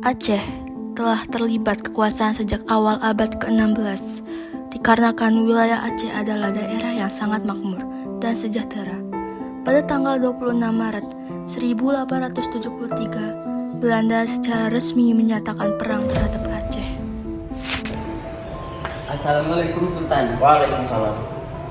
Aceh telah terlibat kekuasaan sejak awal abad ke-16 dikarenakan wilayah Aceh adalah daerah yang sangat makmur dan sejahtera. Pada tanggal 26 Maret 1873, Belanda secara resmi menyatakan perang terhadap Aceh. Assalamualaikum Sultan. Waalaikumsalam.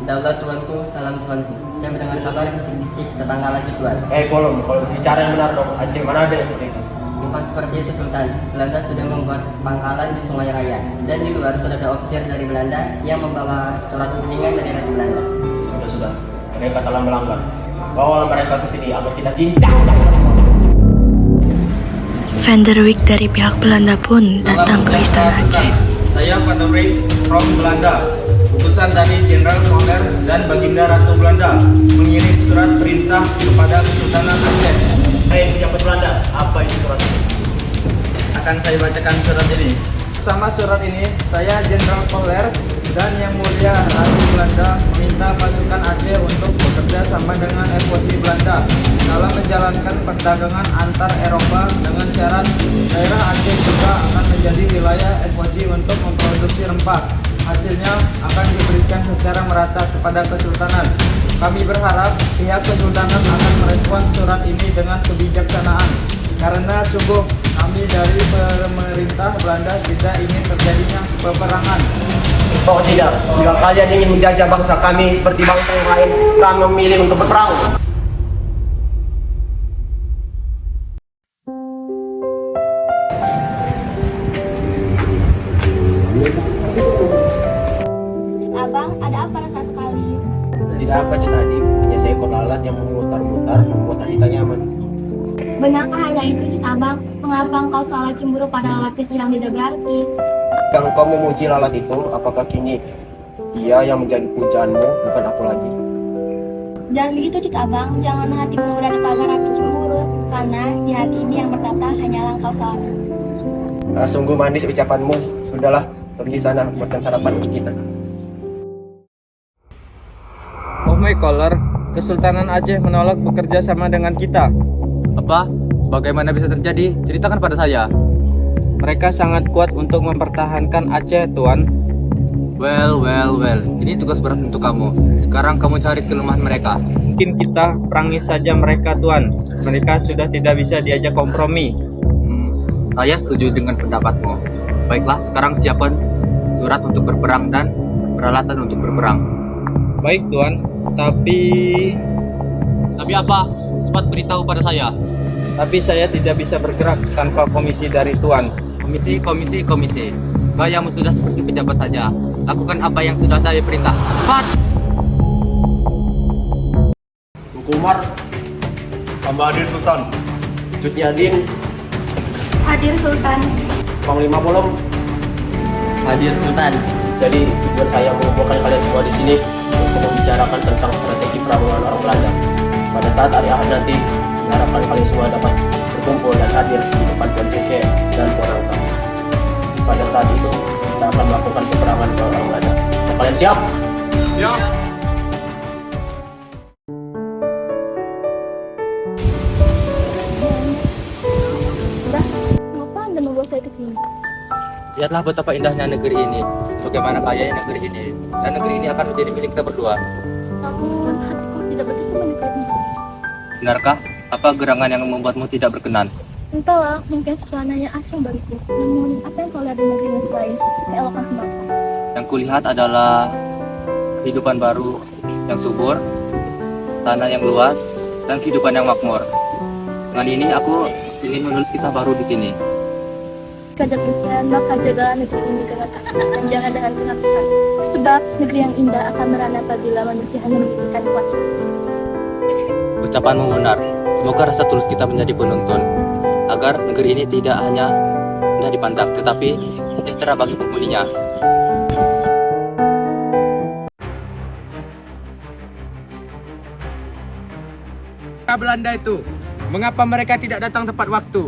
Daulat tuanku, salam tuanku. Saya mendengar kabar bisik-bisik tetangga lagi tuan. Belum. Kalau bicara yang benar dong. Aceh mana ada yang seperti itu? Bukan seperti itu Sultan. Belanda sudah membuat pangkalan di Sungai Raya. Dan di luar sudah ada ofisir dari Belanda yang membawa surat kunjungan dari Ratu Belanda. Sudah. Mereka telah melanggar. Bawalah mereka ke sini agar kita cincang semua. Van der Wijk dari pihak Belanda pun datang ke Istana Aceh. Saya Van der Wijk from Belanda. Utusan dari Jenderal Kohler dan Baginda Ratu Belanda mengirim surat perintah kepada Kesultanan Aceh. Pejabat Belanda, apa isi surat ini? Akan saya bacakan surat ini. Sama surat ini, saya Jenderal Kohler dan Yang Mulia Ratu Belanda meminta pasukan Aceh untuk bekerja sama dengan FOC Belanda dalam menjalankan perdagangan antar Eropa dengan syarat daerah Aceh juga akan menjadi wilayah FOC untuk memproduksi rempah. Hasilnya akan diberikan secara merata kepada Kesultanan. Kami berharap pihak Kesultanan akan merespons surat ini dengan kebijaksanaan karena sungguh kami dari pemerintah Belanda tidak ingin terjadinya peperangan. Oh tidak, jika kalian ingin menjajah bangsa kami seperti bangsa yang lain, kami memilih untuk berperang. Abang, ada apa rasa sekali? Tidak apa Cik Adib, hanya seekor lalat yang memutar-mutar membuat hati tak nyaman. Benarkah hanya itu, Cik Abang? Mengapa engkau selalu cemburu pada lalat kecil yang tidak berarti? Yang kau memuji lalat itu, apakah kini ia yang menjadi pujaanmu, bukan aku lagi? Jangan begitu, Cik Abang. Jangan hatimu mudah dipagar api cemburu, karena di hati ini yang bertata hanyalah engkau seorang. Sungguh manis ucapanmu. Sudahlah, pergi sana buatkan sarapan untuk kita. Oh my caller, Kesultanan Aceh menolak bekerja sama dengan kita. Apa? Bagaimana bisa terjadi? Ceritakan pada saya. Mereka sangat kuat untuk mempertahankan Aceh, Tuan. Well. Ini tugas berat untuk kamu. Sekarang kamu cari kelemahan mereka. Mungkin kita perangi saja mereka, Tuan. Mereka sudah tidak bisa diajak kompromi. Saya setuju dengan pendapatmu. Baiklah, sekarang siapkan surat untuk berperang dan peralatan untuk berperang. Baik, Tuan. Tapi apa? Cepat beritahu pada saya. saya tidak bisa bergerak tanpa komisi dari Tuan. Komisi. Gayamu sudah seperti pejabat saja. Lakukan apa yang sudah saya perintah. Cepat! Hukumar, Hamba Hadir Sultan. Cuti Adin, Hadir, Sultan. Panglima Bolong. Hadir Sultan. Jadi tujuan saya mengumpulkan kalian semua di sini untuk membicarakan tentang strategi perang melawan orang Belanda. Pada saat hari Ahad nanti, diharapkan kalian semua dapat berkumpul dan hadir di depan Tuan Ceke dan Tuan Angka. Pada saat itu, kita akan melakukan peperangan melawan orang Belanda. Kalian siap? Siap. Mengapa Anda membawa saya ke sini? Lihatlah betapa indahnya negeri ini. Bagaimana kayanya negeri ini. Dan negeri ini akan menjadi milik kita berdua. Namun hatiku tidak begitu menyukainya. Benarkah? Apa gerangan yang membuatmu tidak berkenan? Entahlah, mungkin suasana yang asing bagiku. Namun apa yang kau lihat di negeri ini selain keelokan semata? Yang kulihat adalah kehidupan baru yang subur, tanah yang luas, dan kehidupan yang makmur. Dengan ini aku ingin menulis kisah baru di sini. Jika demikian, maka jagalah negeri ini dengan kesenangan, jangan dengan penghapusan. Sebab negeri yang indah akan merana apabila manusia hanya memikirkan kuasa. Ucapanmu benar. Semoga rasa tulus kita menjadi penuntun, agar negeri ini tidak hanya indah dipandang, tetapi sejahtera bagi penghuninya. Belanda itu, mengapa mereka tidak datang tepat waktu?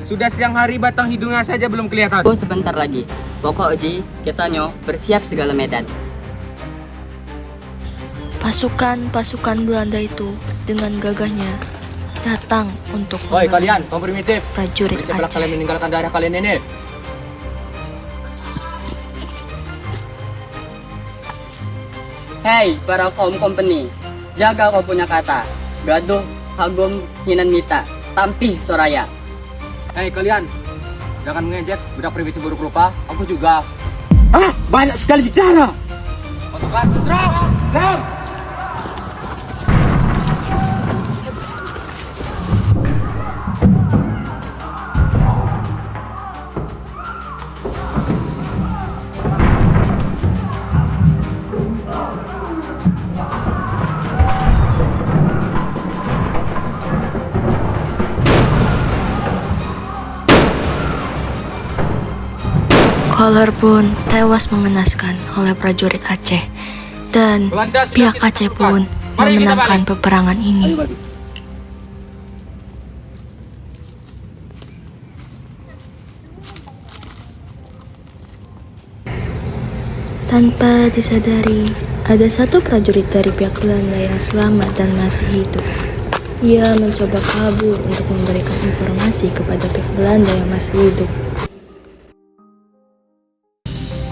Sudah siang hari, batang hidungnya saja belum kelihatan. Sebentar lagi. Pokok Oji, kita bersiap segala medan. Pasukan-pasukan Belanda itu dengan gagahnya datang untuk Woi membantu kalian, kaum primitif. prajurit Beritahulah Aceh. kalian meninggalkan daerah kalian ini. Hei, para kaum company, jaga kau punya kata. Gaduh, kagum, hinan mita, tampi, soraya. Hei kalian, jangan mengejek budak primitif buruk rupa. Aku juga. Banyak sekali bicara. Pasukan, serang! Kohler pun tewas mengenaskan oleh prajurit Aceh, dan Belanda sudah pihak kita Aceh taklukkan. pun Mari kita memenangkan balik. peperangan ini. Ayo balik. Tanpa disadari, ada satu prajurit dari pihak Belanda yang selamat dan masih hidup. Ia mencoba kabur untuk memberikan informasi kepada pihak Belanda yang masih hidup.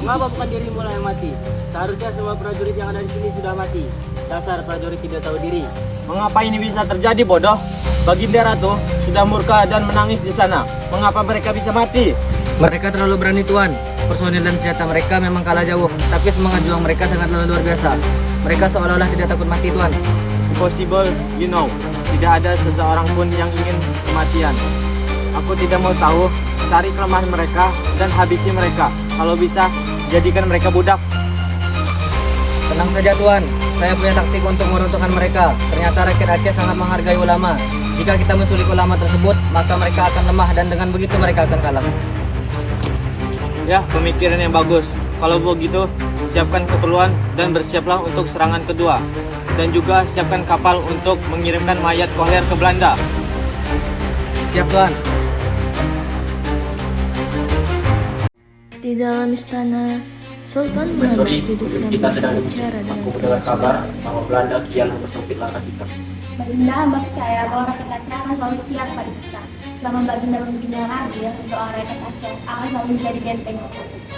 Mengapa bukan dirimu lah yang mati? Seharusnya semua prajurit yang ada di sini sudah mati. Dasar prajurit tidak tahu diri. Mengapa ini bisa terjadi, bodoh? Baginda Ratu sudah murka dan menangis di sana. Mengapa mereka bisa mati? Mereka terlalu berani, Tuan. Personil dan senjata mereka memang kalah jauh, tapi semangat juang mereka sangatlah luar biasa. Mereka seolah-olah tidak takut mati, Tuan. Impossible, you know. Tidak ada seseorang pun yang ingin kematian. Aku tidak mau tahu. Cari kelemahan mereka dan habisi mereka. Kalau bisa, jadikan mereka budak. Tenang saja, Tuan. Saya punya taktik untuk meruntuhkan mereka. Ternyata rakyat Aceh sangat menghargai ulama. Jika kita menculik ulama tersebut, maka mereka akan lemah dan dengan begitu mereka akan kalah. Ya, pemikiran yang bagus. Kalau begitu, siapkan keperluan dan bersiaplah untuk serangan kedua. Dan juga siapkan kapal untuk mengirimkan mayat Kohler ke Belanda. Siap, Tuan. Di dalam istana, Sultan Permaisuri, Muhammad duduk kita sambil sedang berbicara dengan aku mendengar permaisuri. kabar bahwa Belanda kian mempersempit langkah kita. Baginda hamba percaya bahwa rakyat Aceh akan selalu setia kepada kita. Selama Baginda memimpin yang adil, doa rakyat Aceh akan selalu menjadi benteng.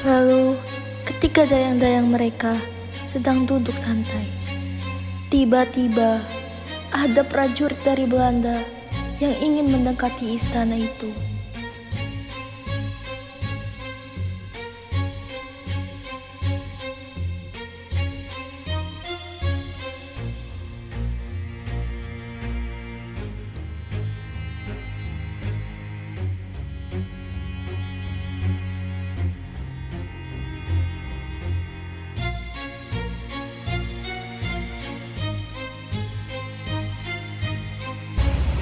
Lalu, ketika dayang-dayang mereka sedang duduk santai, tiba-tiba ada prajurit dari Belanda yang ingin mendekati istana itu.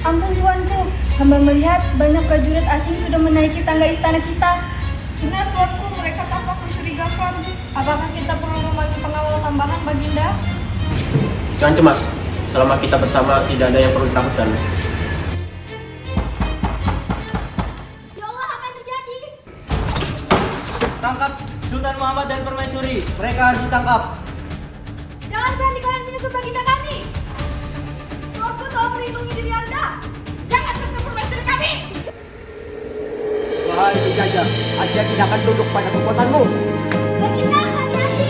Ampun tuanku, hamba melihat banyak prajurit asing sudah menaiki tangga istana kita. Benar tuanku, mereka tampak mencurigakan. Apakah kita perlu memanggil pengawal tambahan, Baginda? Jangan cemas, selama kita bersama tidak ada yang perlu ditakutkan. Ya Allah, apa yang terjadi? Tangkap Sultan Muhammad dan Permaisuri. Mereka harus ditangkap. Jangan berani kalian menyusul baginda kami. Tuanku telah melindungi diri Anda. Jangan sentuh permaisuri kami! Wahai penjajah, Aceh tidak akan tunduk pada kekuatanmu. Baginda, hati-hati.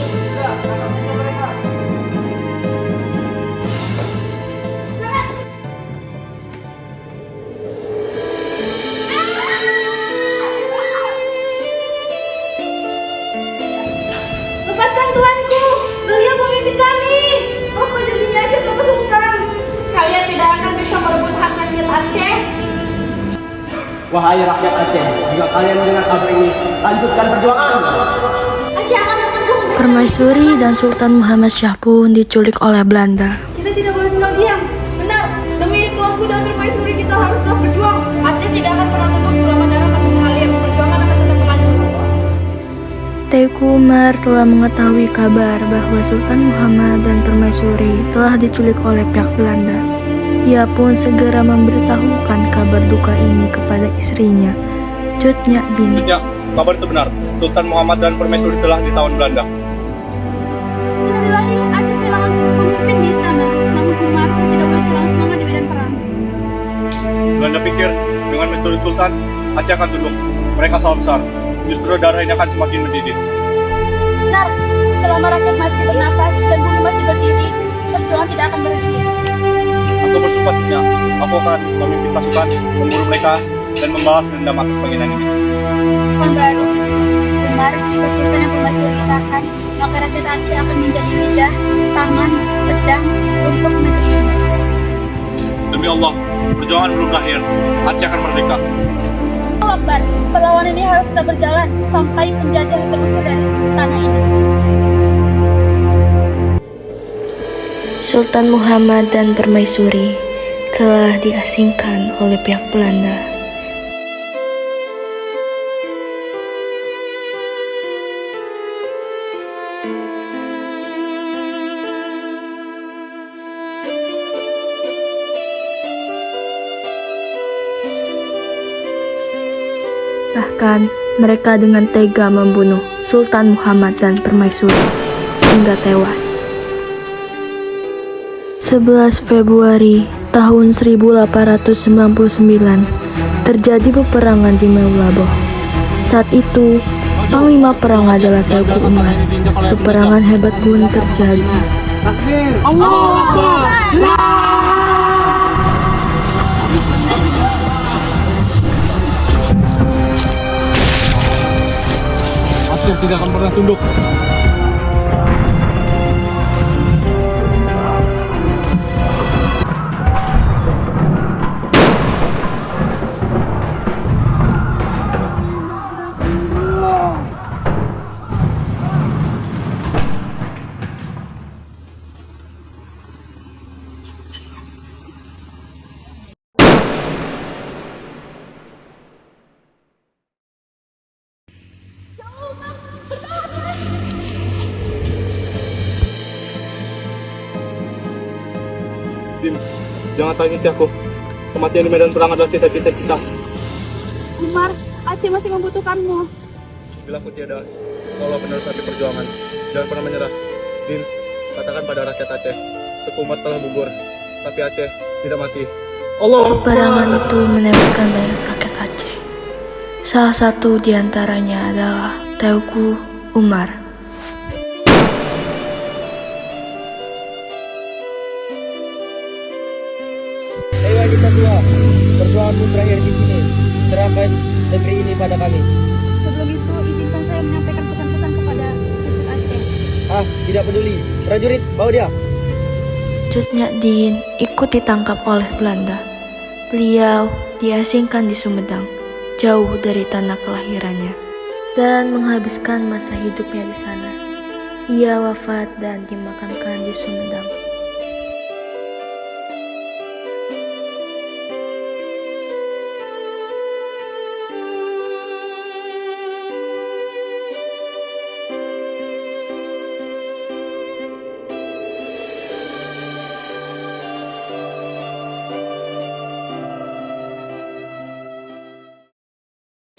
Lepaskan tuanku. Beliau memimpin kami. Apa jadinya Aceh tanpa sultan? Kalian tidak akan bisa merebut hak rakyat Aceh. Wahai rakyat Aceh, jika kalian mendengar kabar ini, lanjutkan perjuangan. Aceh akan menanggung. Permaisuri dan Sultan Muhammad Shah pun diculik oleh Belanda. Kita tidak boleh tinggal diam. Benar, demi tuanku dan permaisuri kita harus tetap berjuang. Aceh tidak akan pernah tunduk selama darah masih mengalir. Perjuangan akan tetap berlanjut. Teuku Umar telah mengetahui kabar bahwa Sultan Muhammad dan Permaisuri telah diculik oleh pihak Belanda. Ia pun segera memberitahukan kabar duka ini kepada istrinya, Cut Nyak Din. Kabar itu benar. Sultan Muhammad dan Permaisuri telah ditawan Belanda. Innalillahi, Aceh kehilangan pemimpin di istana. Namun Umar tidak boleh kehilangan semangat di medan perang. Belanda pikir dengan menculik Sultan, Aceh akan tunduk. Mereka salah besar. Justru darah ini akan semakin mendidih. Benar, selama rakyat masih bernafas dan bumi masih berdiri, perjuangan tidak akan berhenti. Aku bersumpah setia, aku akan memimpin pasukan, memburu mereka, dan membalas dendam atas penghinaan ini. Tuan Baru, Umar, jika Sultan yang permaisuri ditahan, maka rakyat Aceh akan menjadi lidah, tangan, pedang untuk negeri ini. Demi Allah, perjuangan belum berakhir. Aceh akan merdeka. Allah Akbar, perlawanan ini harus tetap berjalan sampai penjajah terusir dari tanah ini. Sultan Muhammad dan Permaisuri telah diasingkan oleh pihak Belanda. Bahkan mereka dengan tega membunuh Sultan Muhammad dan Permaisuri hingga tewas. 11 Februari tahun 1899 terjadi peperangan di Meulaboh. Saat itu panglima perang adalah Teuku Umar. Peperangan hebat pun terjadi. Aceh tidak akan pernah tunduk. Din, jangan tangisi aku. Kematian di medan perang adalah cita-cita kita. Umar, Aceh masih membutuhkanmu. Bila aku tiada, kaulah penerus api perjuangan. Jangan pernah menyerah. Din, katakan pada rakyat Aceh, Teuku Umar telah gugur, tapi Aceh tidak mati. Allah. Peperangan itu menewaskan banyak rakyat Aceh. Salah satu di antaranya adalah Teuku Umar. Dewa kita tua, perjuanganmu berakhir di sini. Serahkan negeri ini pada kami. Sebelum itu, izinkan saya menyampaikan pesan-pesan kepada cucu Aceh. Ah, tidak peduli. Prajurit, bawa dia. Cut Nyak ikut ditangkap oleh Belanda. Beliau diasingkan di Sumedang, jauh dari tanah kelahirannya, dan menghabiskan masa hidupnya di sana. Ia wafat dan dimakamkan di Sumedang.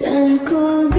Dan ku